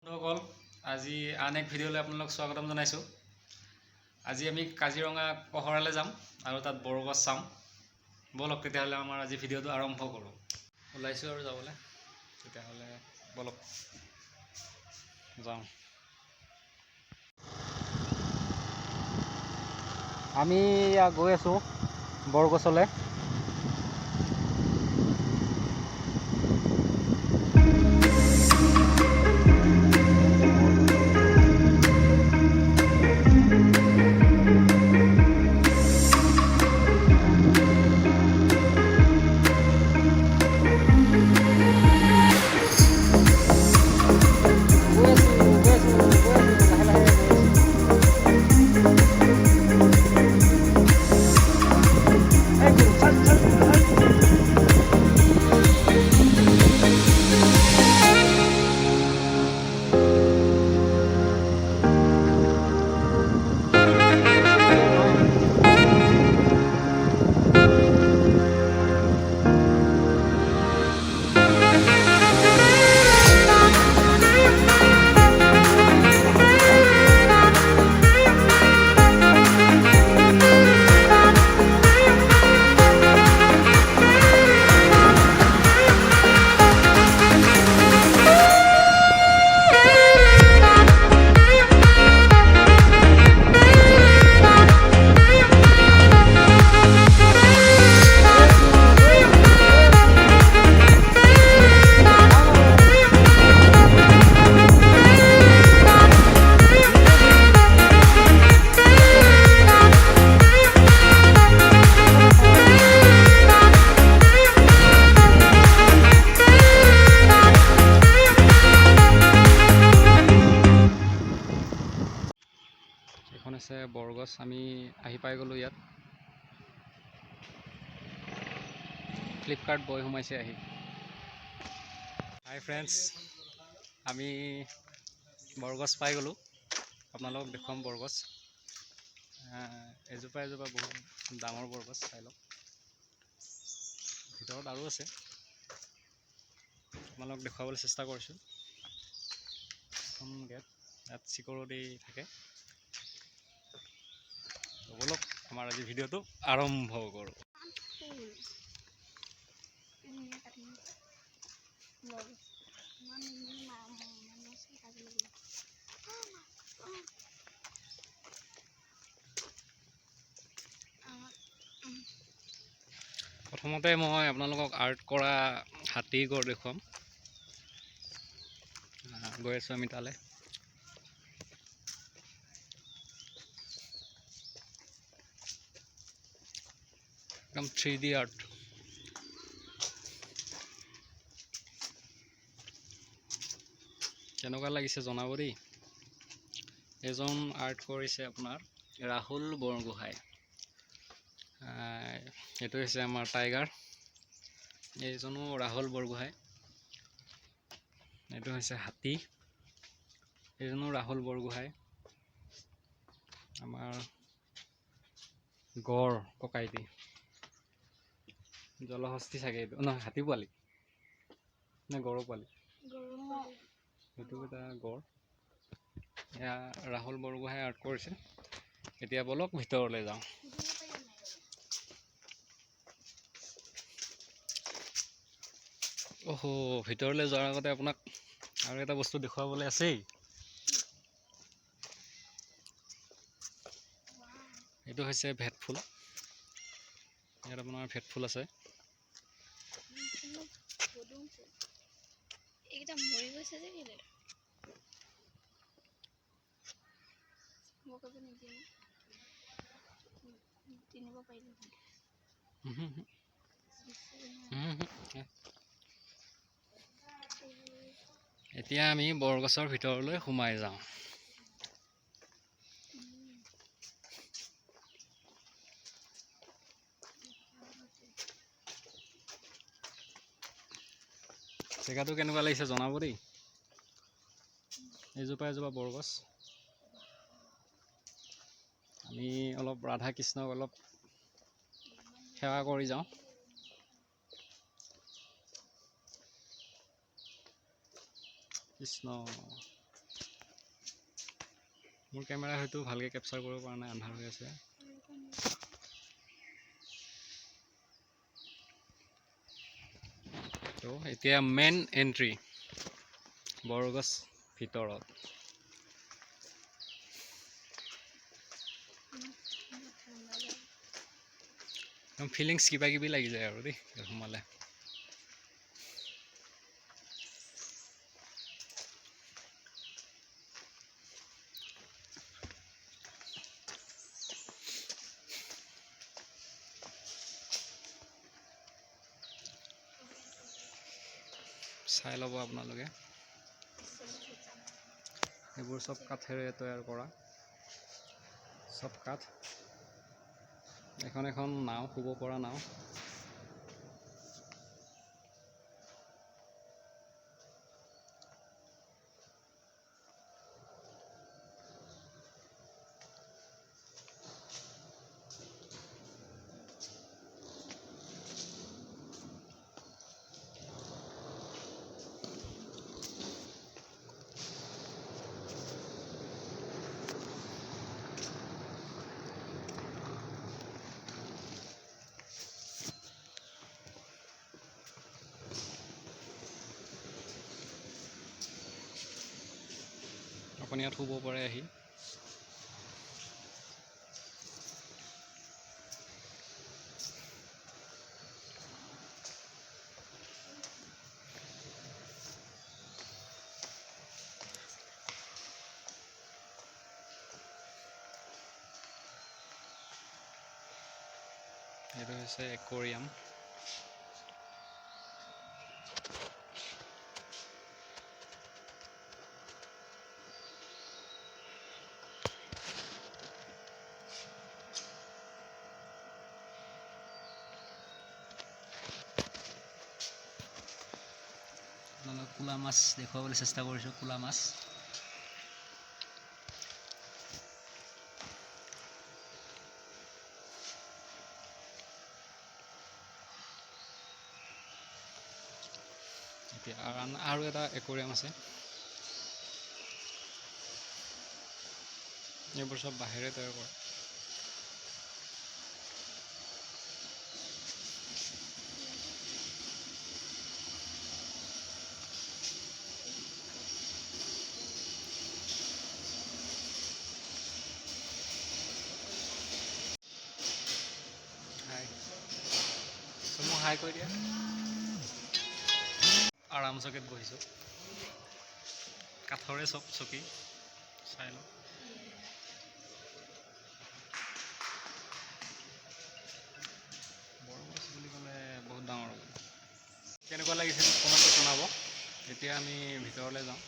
সকল আজি আন এক ভিডিঅ'লৈ আপোনালোক স্বাগতম জনাইছোঁ। আজি আমি কাজিৰঙা পহৰালৈ যাম আৰু তাত বৰগছ চাম। বলক তেতিয়াহ'লে আমাৰ আজি ভিডিঅ'টো আৰম্ভ কৰোঁ। ওলাইছোঁ আৰু যাবলৈ, তেতিয়াহ'লে বলক যাওঁ। আমি গৈ আছোঁ বৰগছলৈ। এখন আছে বৰগছ। আমি আহি পাই গ'লোঁ ইয়াত। ফ্লিপকাৰ্ট বয় সোমাইছে আহি। হাই ফ্ৰেণ্ডছ, আমি বৰগছ পাই গ'লোঁ। আপোনালোকক দেখুৱাম বৰগছ। এজোপা বহুত ডাঙৰ বৰগছ, চাই লওক। ভিতৰত আৰু আছে, আপোনালোকক দেখুৱাবলৈ চেষ্টা কৰিছোঁ। এখন গেট, ইয়াত চিকিউৰিটি থাকে। বলক আমাৰ আজি ভিডিঅ'টো আৰম্ভ কৰোঁ। প্ৰথমতে মই আপোনালোকক আৰ্ট কৰা হাতী গড় দেখুৱাম। গৈ আছোঁ আমি তালৈ। একদম 3D আৰ্ট। কেনেকুৱা লাগিছে জনাব দেই। এজন আৰ্ট কৰিছে আপোনাৰ ৰাহুল বৰগোহাঁই। এইটো হৈছে আমাৰ টাইগাৰ, এইজনো ৰাহুল বৰগোহাঁই। এইটো হৈছে হাতী, এইজনো ৰাহুল বৰগোহাঁই। আমাৰ গড় ককাইটি, জলহস্তী চাগে এইটো, নহয় হাতী পোৱালি নে গড়ৰ পোৱালি? সেইটো এটা গড়। এয়া ৰাহুল বৰগোহাঁই আৰ্ট কৰিছে। এতিয়া বলক ভিতৰলৈ যাওঁ। ভিতৰলৈ যোৱাৰ আগতে আপোনাক আৰু এটা বস্তু দেখুৱাবলৈ আছেই। এইটো হৈছে ভেটফুল। ইয়াত আপোনাৰ ভেটফুল আছে। এতিয়া আমি বৰগছৰ ভিতৰলৈ সোমাই যাওঁ। জেগাটো কেনেকুৱা লাগিছে জনাব দেই। এজোপা বৰগছ। আমি অলপ ৰাধা কৃষ্ণক অলপ সেৱা কৰি যাওঁ। কৃষ্ণ মোৰ কেমেৰা হয়তো ভালকৈ কেপচাৰ কৰিব পৰা নাই, আন্ধাৰ হৈ আছে। তো এতিয়া মেইন এণ্ট্ৰি বৰগছ ভিতৰত। একদম ফিলিংছ কিবা কিবি লাগি যায় আৰু দেই সোমালে। চাই ল'ব আপোনালোকে, এইবোৰ চব কাঠেৰে তৈয়াৰ কৰা, চব কাঠ। এখন এখন নাও, শুব পৰা নাও। আপুনি ইয়াত শুব পাৰে আহি। এইটো হৈছে একুৱাৰিয়াম। আপোনালোক কোলা মাছ দেখুৱাবলৈ চেষ্টা কৰিছোঁ, কোলা মাছ। এতিয়া আৰু এটা একুৱাৰিয়াম আছে। এইবোৰ চব বাঁহেৰে তৈয়াৰ কৰা। হাই, মোক হাই কৈ দিয়া। আৰাম চকীত বহিছোঁ, কাঠৰে চব চকী। চাই লওঁ। বৰগছ বুলি ক'লে বহুত ডাঙৰ। কেনেকুৱা লাগিছে কমেণ্টত জনাব। এতিয়া আমি ভিতৰলৈ যাওঁ।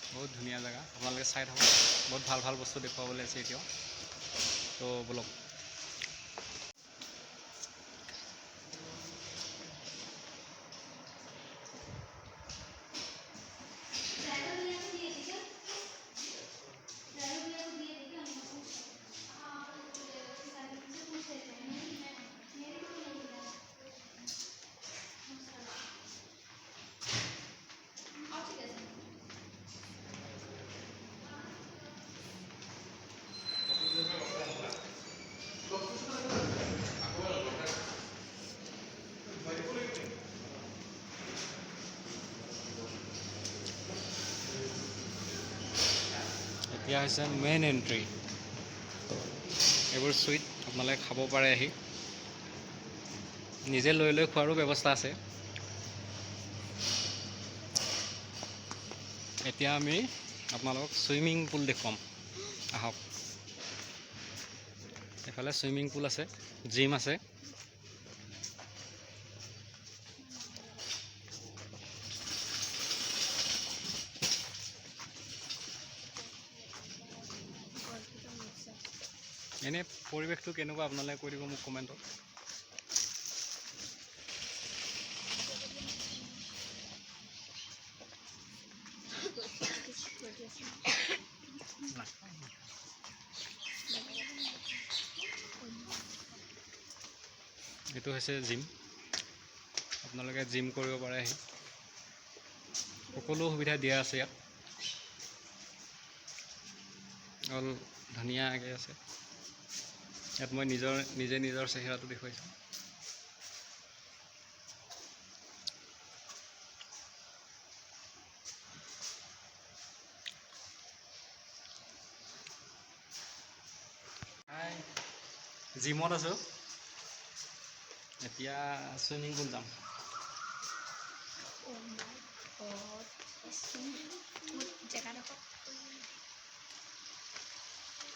বহুত ধুনীয়া জেগা, আপোনালোকে চাই থাকক। বহুত ভাল ভাল বস্তু দেখুৱাবলৈ আছে এতিয়াও, তো ব'লক। এতিয়া হৈছে মেইন এণ্ট্ৰি। এইবোৰ চুইট আপোনালোকে খাব পাৰে আহি। নিজে লৈ লৈ খোৱাৰো ব্যৱস্থা আছে। এতিয়া আমি আপোনালোকক ছুইমিং পুল দেখুৱাম, আহক। এইফালে ছুইমিং পুল আছে, জিম আছে। এনে পৰিৱেশটো কেনেকুৱা আপোনালোকে কৈ দিব মোক কমেণ্টত। এইটো হৈছে জিম, আপোনালোকে জিম কৰিব পাৰে আহি। সকলো সুবিধা দিয়া আছে ইয়াত। অল ধুনীয়াকৈ আছে। ইয়াত মই নিজে নিজৰ চেহেৰাটো দেখুৱাইছোঁ। জিমত আছোঁ, এতিয়া চুইমিং পুল যাম।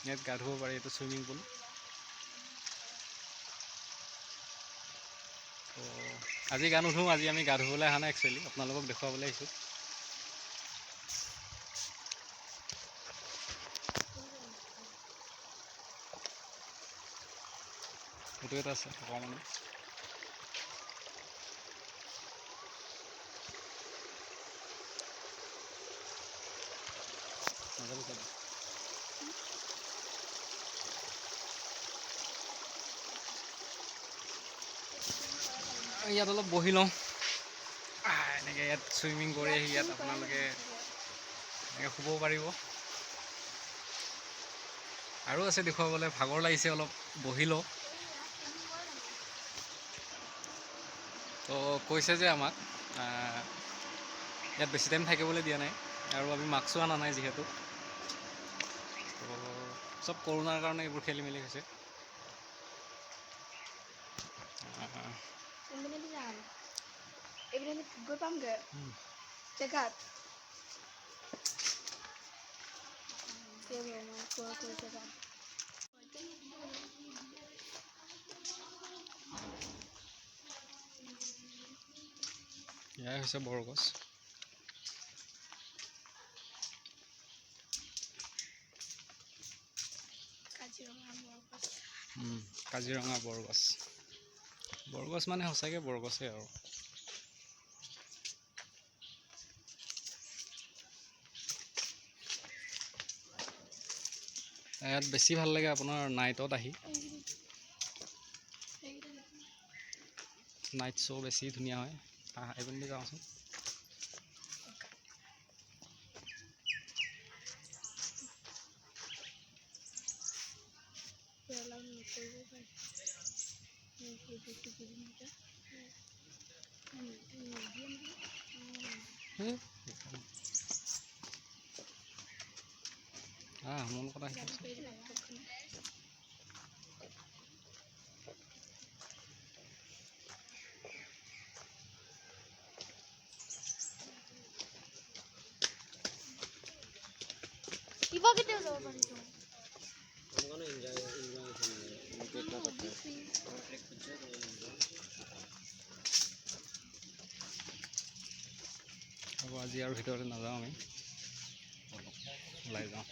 ইয়াত গা ধুব পাৰি, এইটো চুইমিং পুল। তো আজি গা নুধোঁ, আজি আমি গা ধুবলৈ অহা নাই একচুৱেলি, আপোনালোকক দেখুৱাবলৈ আহিছোঁ। সেইটো এটা আছে থকা মানে। ইয়াত অলপ বহি লওঁ, এনেকৈ ইয়াত চুইমিং কৰি আহি ইয়াত আপোনালোকে এনেকৈ শুব পাৰিব। আৰু আছে দেখুৱাবলৈ, ভাগৰ লাগিছে অলপ বহি লওঁ। তো কৈছে যে আমাক ইয়াত বেছি টাইম থাকিবলৈ দিয়া নাই, আৰু আমি মাস্কো অনা নাই যিহেতু। তো চব কৰোণাৰ কাৰণে এইবোৰ খেলি মেলি হৈছে। গৈ পামগৈ জেগাত। এয়াই হৈছে বৰগছ। কাজিৰঙা বৰগছ। বৰগছ মানে সঁচাকৈ বৰগছেই আৰু। ইয়াত বেছি ভাল লাগে আপোনাৰ নাইটত আহি, নাইট শ্ব' বেছি ধুনীয়া হয়। এইপিনে যাওঁচোন। মোৰ কথা কিবা কেতিয়াও যাব পাৰিছো। হ'ব, আজি আৰু ভিতৰতে নাযাওঁ, আমি ওলাই যাওঁ।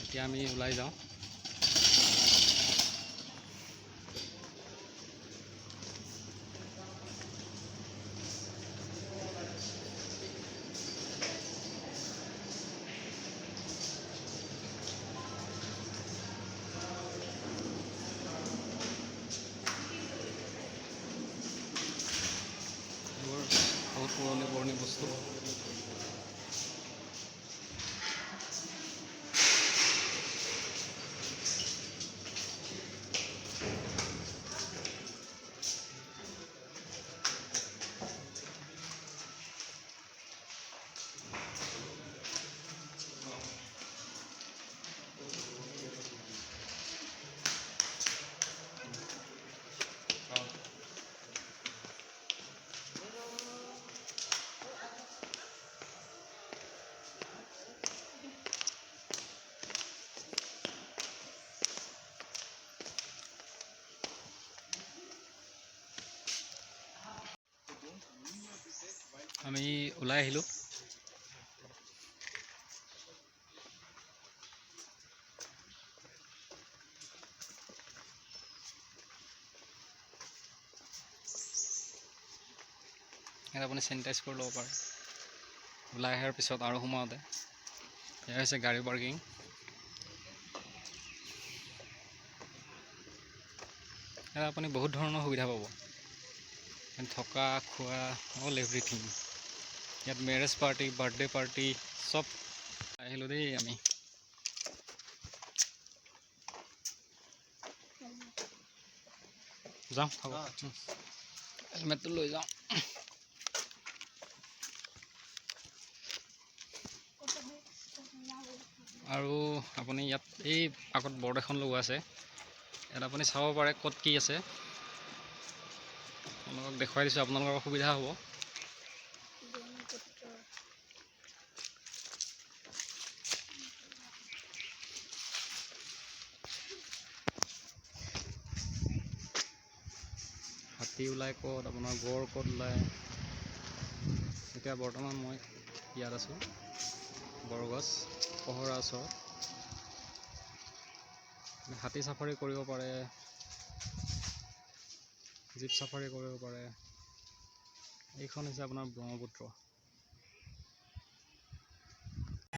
এতিয়া আমি ওলাই যাওঁ। এইবোৰ বহুত পুৰণি পুৰণি বস্তু। আমি ওলাই আহিলোঁ। ইয়াত আপুনি চেনিটাইজ কৰি ল'ব পাৰে ওলাই অহাৰ পিছত আৰু সোমাওঁতে। এয়া হৈছে গাড়ী পাৰ্কিং। ইয়াত আপুনি বহুত ধৰণৰ সুবিধা পাব, থকা খোৱা অল এভৰিথিং। ইয়াত মেৰেজ পাৰ্টি, বাৰ্থডে পাৰ্টি চব। আহিলোঁ দেই আমি। যাওঁ হ'ব, হেলমেটটো লৈ যাওঁ। আৰু আপুনি ইয়াত এই আগত বৰ্ড এখন লগোৱা আছে, ইয়াত আপুনি চাব পাৰে ক'ত কি আছে। আপোনালোকক দেখুৱাই দিছোঁ, আপোনালোকৰ সুবিধা হ'ব। হাতী ওলাই ক'ত, আপোনাৰ গড় ক'ত ওলায়। এতিয়া বৰ্তমান মই ইয়াত আছোঁ, বৰগছ পহৰা ওচৰত। হাতী চাফাৰী কৰিব পাৰে, জীপ চাফাৰী কৰিব পাৰে। এইখন হৈছে আপোনাৰ ব্ৰহ্মপুত্ৰ।